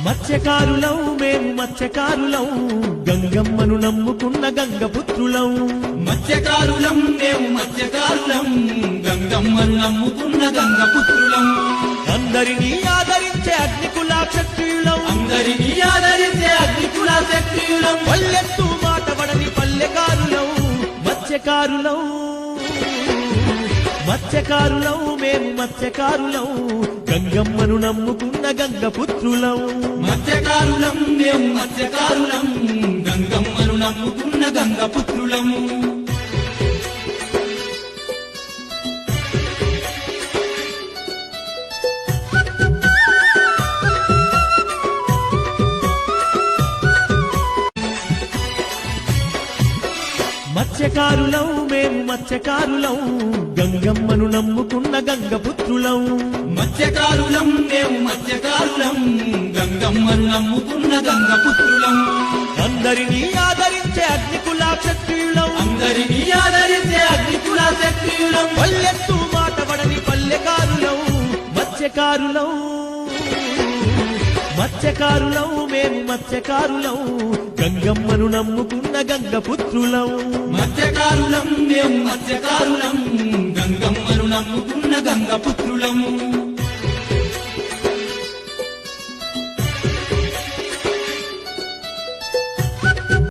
మత్స్యకారులం మేము మత్స్యకారులం గంగమ్మను నమ్ముకున్న గంగపుత్రులం. మత్స్యకారులం మేము మత్స్యకారులం గంగమ్మను నమ్ముకున్న గంగపుత్రులం. అందరినీ ఆదరించే అగ్నికుల క్షత్రియులం. అందరినీ ఆదరించే అగ్నికుల క్షత్రియులం. పల్లెత్తు మాటబడని పల్లెకారులం మత్స్యకారులం. మత్స్యకారులం మేము మత్స్యకారులం గంగమ్మను నమ్ముకున్న గంగపుత్రులం. మత్స్యకారులం మేము మత్స్యకారులం గంగమ్మను నమ్ముకున్న గంగపుత్రులం. మత్స్యకారులం మేము మత్స్యకారులం గంగమ్మను నమ్ముకున్న గంగపుత్రులం. మత్స్యకారులం మేము మత్స్యకారులం గంగమ్మను నమ్ముకున్న గంగపుత్రులం. అందరినీ ఆదరించే అగ్నికుల క్షత్రియులం. అందరినీ ఆదరించే అగ్నికుల క్షత్రియులం. పల్లెత్తు మాటబడని పల్లెకారులం మత్స్యకారులం. మత్స్యకారులం మేము మత్స్యకారులం గంగమ్మను నమ్ముకున్న గంగపుత్రులం. మత్స్యకారులం మేము మత్స్యకారులం గంగమ్మను నమ్ముకున్న గంగపుత్రులం.